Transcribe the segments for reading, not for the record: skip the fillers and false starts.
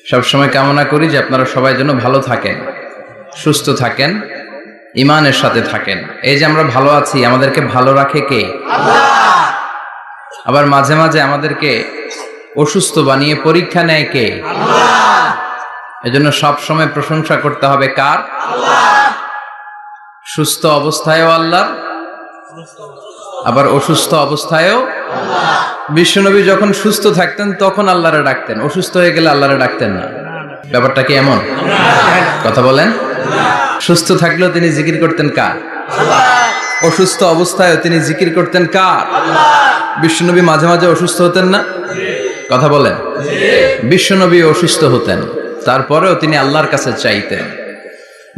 সবসময় কামনা করি যে আপনারা সবাই যেন ভালো থাকেন, সুস্থ থাকেন, ঈমানের সাথে থাকেন। এই যে আমরা ভালো আছি, আমাদেরকে ভালো রাখে কে? আল্লাহ। আবার মাঝে মাঝে আমাদেরকে অসুস্থ বানিয়ে পরীক্ষা নেয় কে? আল্লাহ। এজন্য সব সময় প্রশংসা করতে হবে কার? আল্লাহ। সুস্থ অবস্থায়ও আল্লাহ, আবার অসুস্থ অবস্থায়ও আল্লাহ। বিশ্বনবী যখন সুস্থ থাকতেন তখন আল্লাহরে ডাকতেন, অসুস্থ হয়ে গেলে আল্লাহরে ডাকতেন না। ব্যাপারটা কি এমন? কথা বলেন। সুস্থ থাকলেও তিনি জিকির করতেন কার? আল্লাহ। অসুস্থ অবস্থায়ও তিনি জিকির করতেন কার? আল্লাহ। বিশ্বনবী মাঝে মাঝে অসুস্থ হতেন না? কথা বলেন। বিশ্বনবী অসুস্থ হতেন, তারপরেও তিনি আল্লাহর কাছে চাইতেন।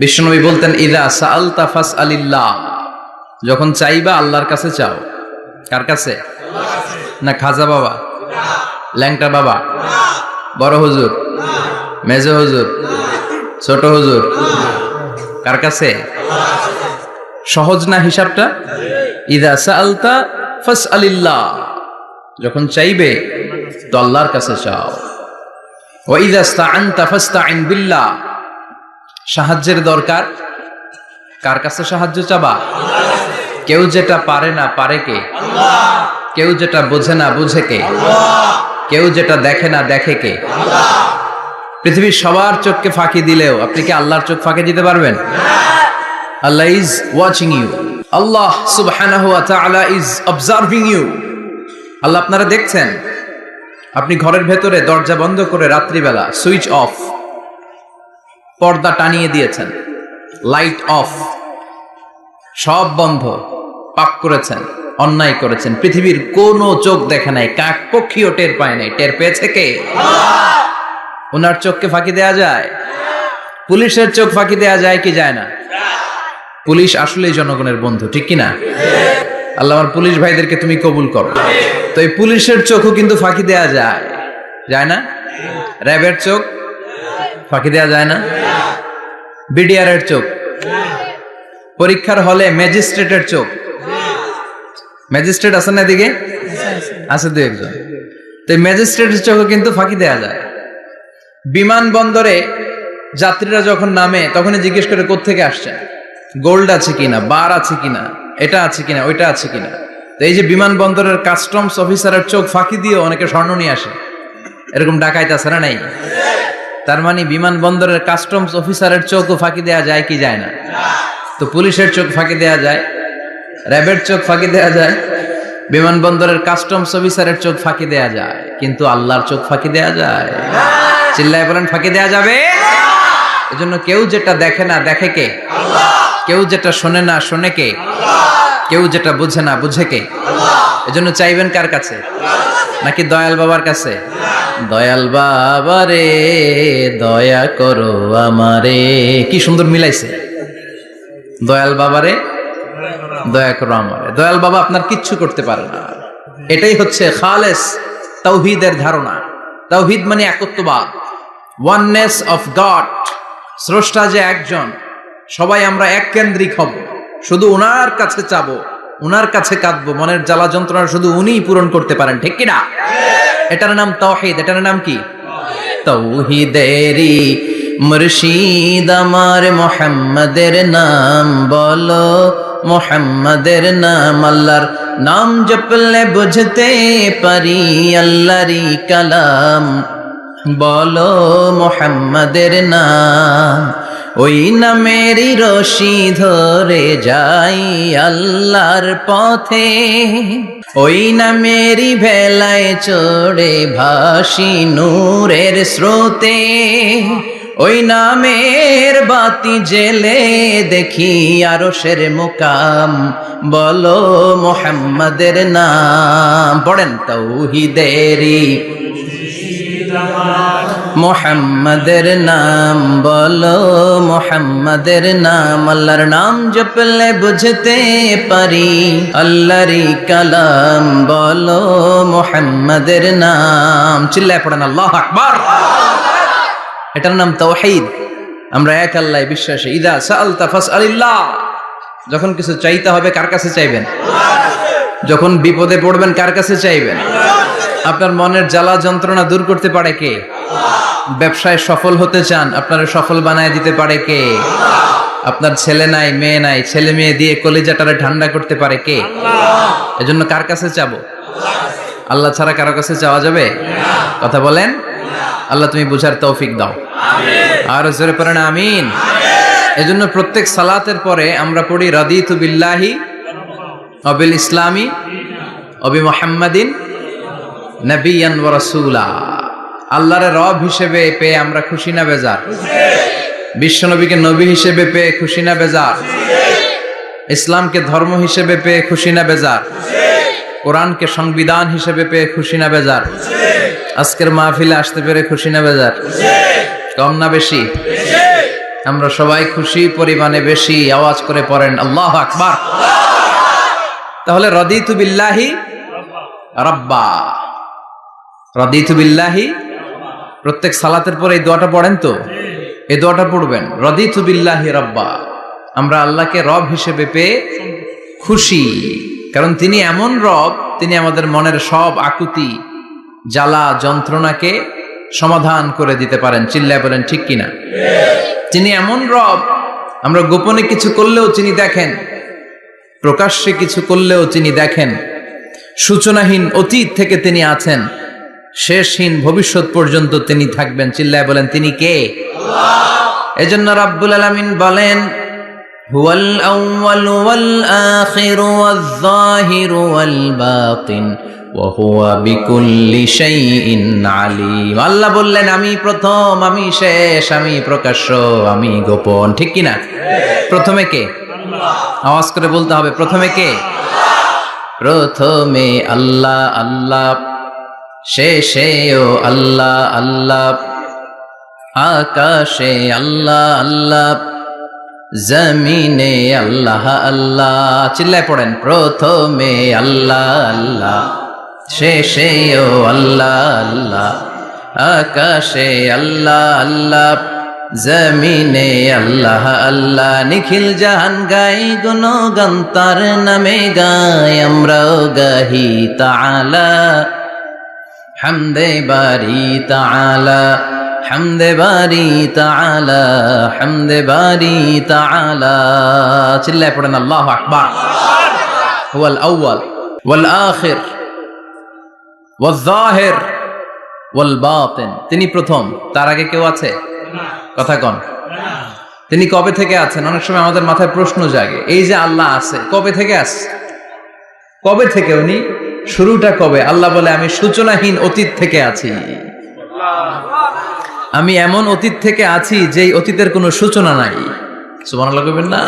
বিশ্বনবী বলতেন, ইযা সাআলতা ফাসআলিল্লাহ, যখন চাইবা আল্লাহর কাছে চাও। কার কাছে? না খাজা বাবা, ল্যাংটা বাবা, বড় হুজুর, মেজ হুজুর, ছোট হুজুর? কার কাছে? সহজ না হিসাবটা? ইযা সাআলতা ফাসআলিল্লাহ, যখন চাইবে তো আল্লাহর কাছে চাও। ওয়া ইযা ইসতাআনতা ফাসতাইন বিল্লাহ, সাহায্যের দরকার কার কাছে সাহায্য চাবা? কেউ যেটা পারে না পারে কে? আল্লাহ। কেউ যেটা বোঝে না বুঝে কে? আল্লাহ। কেউ যেটা দেখে না দেখে কে? আল্লাহ। পৃথিবীর সবার চোখকে ফাঁকি দিলেও আপনি কি আল্লাহর চোখ ফাঁকি দিতে পারবেন? আল্লাহ ইজ ওয়াচিং ইউ, আল্লাহ সুবহানাহু ওয়া তাআলা ইজ অবজার্ভিং ইউ। আল্লাহ আপনারা দেখছেন। আপনি ঘরের ভেতরে দরজা বন্ধ করে রাত্রিবেলা সুইচ অফ, পর্দা টানিয়ে দিয়েছেন, লাইট অফ, সব বন্ধ, পাপ করেছেন, অন্যায় করেছেন, পৃথিবীর কোনো চোখ দেখে নাই, কাক পক্ষীও টের পায় নাই। টের পেয়েছে কে? আল্লাহ। ওনার চোখকে ফাঁকি দেয়া যায়? পুলিশের চোখ ফাঁকি দেয়া যায় কি যায় না? পুলিশ আসলেই জনগণের বন্ধু, ঠিক কিনা? আল্লাহ আমার পুলিশ ভাইদেরকে তুমি কবুল করো। তো এই পুলিশের চোখও কিন্তু ফাঁকি দেয়া যায়, যায় না? র্যাবের চোখ ফাঁকি দেয়া যায় না? বিডিআরের চোখ, পরীক্ষার হলে ম্যাজিস্ট্রেটের চোখ, ম্যাজিস্ট্রেট আছেন না এদিকে? আছে দু একজন। তো ম্যাজিস্ট্রেটের চোখও কিন্তু ফাঁকি দেয়া যায়। বিমানবন্দরে যাত্রীরা যখন নামে তখনই জিজ্ঞেস করে কোত্থেকে আসছেন, গোল্ড আছে কিনা, বার আছে কিনা, এটা আছে কিনা, ওইটা আছে কিনা। তো এই যে বিমানবন্দরের কাস্টমস অফিসারের চোখ ফাঁকি দিয়ে অনেকে স্বর্ণ নিয়ে আসে, এরকম ডাকাইত আছে না নাই? তার মানে বিমানবন্দরের কাস্টমস অফিসারের চোখও ফাঁকি দেয়া যায় কি যায় না? তো পুলিশের চোখ ফাঁকি দেয়া যায়, র্যাবের চোখ ফাঁকি দেয়া যায়, বিমানবন্দরের কাস্টমস অফিসারের চোখ ফাঁকি দেয়া যায়, কিন্তু আল্লাহর চোখ ফাঁকি দেয়া যায়? চিল্লায় বলেন ফাঁকি দেয়া যাবে? এজন্য কেউ যেটা দেখে না দেখে কে? আল্লাহ। কেউ যেটা শোনে না শোনে কে? আল্লাহ। কেউ যেটা বুঝে না বুঝে কে? আল্লাহ। এজন্য চাইবেন কার কাছে? নাকি দয়াল বাবার কাছে? দয়াল বাবা রে দয়া করো আমারে। কি সুন্দর মিলাইছে, দয়াল বাবারে দয়া করো আমারে। দয়াল বাবা আপনার কিচ্ছু করতে পারে না। এটাই হচ্ছে খালেস তাওহীদের ধারণা। তাওহীদ মানে একত্ববাদ, ওয়াননেস অফ গড। স্রষ্টা যে একজন, সবাই আমরা এক কেন্দ্রিক হব, শুধু ওনার কাছে চাবো, ওনার কাছে কাঁদবো, মনের জ্বালা যন্ত্রণা শুধু উনিই পূরণ করতে পারেন, ঠিক কিনা? এটার নাম তাওহীদ। এটার নাম কি? তাওহীদেরই মুর্শিদ আমার মুহাম্মাদের নাম বলো, মুহাম্মাদের নাম। আল্লাহর নাম জপলে বুঝতে পারি আল্লাহরই কালাম, বলো মুহাম্মাদের নাম। ওই নামেরই রশি ধরে যাই আল্লাহর পথে, ওই নামেরই ভেলায় চড়ে ভাসি নূরের স্রোতে, ওই নামের বাতি জেলে দেখি আরশের মুকাম, বলো মুহাম্মাদের নাম। পড়েন তাওহীদেরই মুহাম্মাদের নাম বলো, মুহাম্মাদের নাম। আল্লাহর নাম জপলে বুঝতে পারি আল্লাহরই কালাম, বলো মুহাম্মাদের নাম। চিল্লায় পড়েন আল্লাহু আকবার। এটার নাম তাওহীদ। আমরা এক আল্লাহয় বিশ্বাসী। ইযা সাআলতা ফাসআলিল্লাহ, যখন কিছু চাইতে হবে কার কাছে চাইবেন? যখন বিপদে পড়বেন কার কাছে চাইবেন? আপনার মনের জ্বালা যন্ত্রণা দূর করতে পারে কে? আল্লাহ। ব্যবসায় সফল হতে চান, আপনারা সফল বানায় দিতে পারে কে? আপনার ছেলে নাই, মেয়ে নাই, ছেলে মেয়ে দিয়ে কলিজাটারে ঠান্ডা করতে পারে কে? এজন্য কার কাছে চাবো? আল্লাহ ছাড়া কারো কাছে চাওয়া যাবে? কথা বলেন। আল্লাহ তুমি বুঝার তৌফিক দাও, আর জোরে পড়েন আমিন। এজন্য প্রত্যেক সালাতের পরে আমরা পড়ি রাদিতু বিল্লাহি ওয়া বিল ইসলামি ওয়া বি মুহাম্মাদিন নাবিয়ান ওয়া রাসূলা। আল্লাহর রব হিসেবে পেয়ে আমরা খুশি না বেজার? বিশ্বনবীকে নবী হিসেবে পেয়ে খুশি না বেজার? ইসলামকে ধর্ম হিসেবে পেয়ে খুশি না বেজার? কোরআনকে সংবিধান হিসেবে পেয়ে খুশি না বেজার? আজকের মাহফিলে আসতে পেরে খুশি না বেজার? কম না বেশি? আমরা সবাই খুশি পরিমাণে বেশি। আওয়াজ করে পড়েন আল্লাহু আকবার। তাহলে রাদিতু বিল্লাহি রাব্বা, রাদিতু বিল্লাহি। প্রত্যেক সালাতের পরে এই দোয়াটা পড়েন তো? এই দোয়াটা পড়বেন, রাদিতু বিল্লাহি রাব্বা। আমরা আল্লাহকে রব হিসেবে পেয়ে খুশি, কারণ তিনি এমন রব, তিনি আমাদের মনের সব আকুতি, জ্বালা, যন্ত্রণাকে সমাধান করে দিতে পারেন। চিল্লায় বলেন ঠিক কিনা? তিনি এমন রব, আমরা গোপনে কিছু করলেও তিনি দেখেন, প্রকাশ্যে কিছু করলেও তিনি দেখেন। সূচনাহীন অতীত থেকে তিনি আছেন, শেষহীন ভবিষ্যৎ পর্যন্ত তিনি থাকবেন। চিল্লায় বলেন তিনি কে? এজন্য রাব্বুল আলামিন বলেন হুয়াল আউয়ালু ওয়াল আখিরু ওয়াজ যাহিরু ওয়াল বাতিন ওয়া হুয়া বিকুল্লি শাইইন আলিম। আল্লাহ বললেন আমি প্রথম, আমি শেষ, আমি প্রকাশ্য, আমি গোপন। ঠিক কি না? প্রথমে কে? আওয়াজ করে বলতে হবে, প্রথমে কে? প্রথমে আল্লাহ আল্লাহ, শেষেও আল্লাহ আল্লাহ, আকাশে আল্লাহ আল্লাহ, জমিনে আল্লাহ আল্লাহ। চিল্লায় পড়েন, প্রথমে আল্লাহ আল্লাহ, শেষেও আল্লাহ আল্লাহ, আকাশে আল্লাহ আল্লাহ, জমিনে আল্লাহ আল্লাহ। নিখিল জাহান গাই গুণগান তার নামে গাই, আমরাও গাহি তাআলা হামদে বারি তাআলা, হামদে বারি তাআলা, হামদে বারি তাআলা। চিল্লায় পড়েন আল্লাহু আকবার। হুয়াল আউয়াল ওয়াল আখির ওয়াজ যাহির ওয়াল বাতিন। তিনি প্রথম, তার আগে কেউ আছে? কথা কন। তিনি কবে থেকে আছেন? অনেক সময় আমাদের মাথায় প্রশ্ন জাগে, এই যে আল্লাহ আছে, কবে থেকে আছে? কবে থেকে? উনি শুরুটা কবে? আল্লাহ বলে আমি সূচনাহীন অতীত থেকে আছি। আমি এমন অতীত থেকে আছি যেই অতীতের কোনো সূচনা নাই। সুবহানাল্লাহ কইবেন না?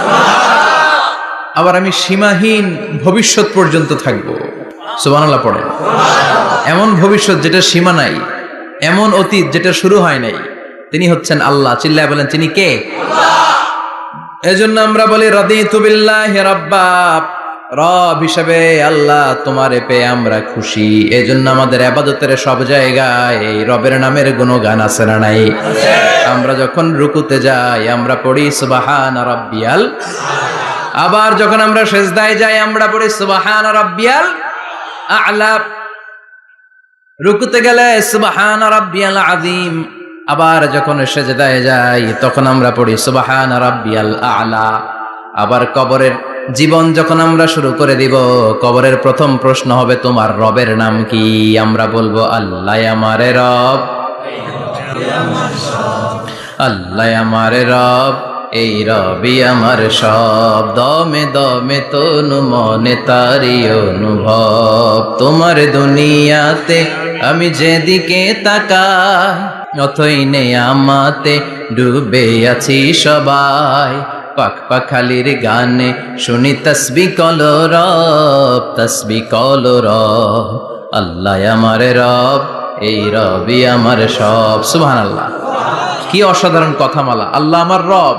আবার আমি সীমাহীন ভবিষ্যৎ পর্যন্ত থাকবো। সুবহানাল্লাহ পড়েন। এমন ভবিষ্যৎ যেটা সীমা নাই, এমন অতীত যেটা শুরু হয় নাই, তিনি হচ্ছেন আল্লাহ। চিল্লায় বলেন তিনি কে? এজন্য আমরা বলি রাদিতু বিল্লাহি রাব্বা, রব হিসেবে আল্লাহ তোমারে পেয়ে আমরা খুশি। এজন্য আমাদের ইবাদতের সব জায়গায় এই রবের নামের গুণগান আছে না নাই? আমরা যখন রুকুতে যাই আমরা পড়ি সুবহান রাব্বিয়াল, আবার যখন আমরা সিজদায় যাই আমরা পড়ি সুবহান রাব্বিয়াল আ'লা। রুকুতে গেলে সুবহান রাব্বিয়াল আযীম, আবার যখন সিজদায় যাই তখন আমরা পড়ি সুবহান রাব্বিয়াল আ'লা। আবার কবরের জীবন যখন আমরা শুরু করে দিব, কবরের প্রথম প্রশ্ন হবে তোমার রবের নাম কি? আমরা বলবো আল্লাহ আমারে রব, আল্লাহ আমারে রব, এই রবি আমার সব। দমে দমে তনু মনে তারি অনুভব, তোমার দুনিয়াতে আমি যেদিকে তাকাই অথই নেয়ামতে ডুবে আছি সবাই। পাক পাখালির গানে শুনি তসবিহ কলো রব, তসবিহ কলো রব, আল্লাহ আমার রব, এই রবি আমার সব। সুবহানাল্লাহ, কি অসাধারণ কথামালা। আল্লাহ আমার রব,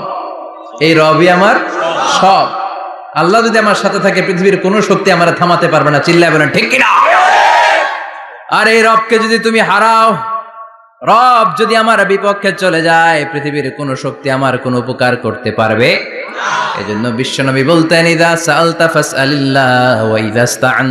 এই রবি আমার সব। আল্লাহ যদি আমার সাথে থাকে পৃথিবীর কোনো শক্তি আমার থামাতে পারবে না। চিল্লায় বলেন ঠিক কিনা? আর এই রবকে যদি তুমি হারাও, রব যদি আমার বিপক্ষে চলে যায়, পৃথিবীর কোন শক্তি আমার কোন উপকার করতে পারবে? এজন্য বিশ্বনবী বলতেন ইযা সাআলতা ফাসআলিল্লাহ ওয়া ইযা ইসতাআন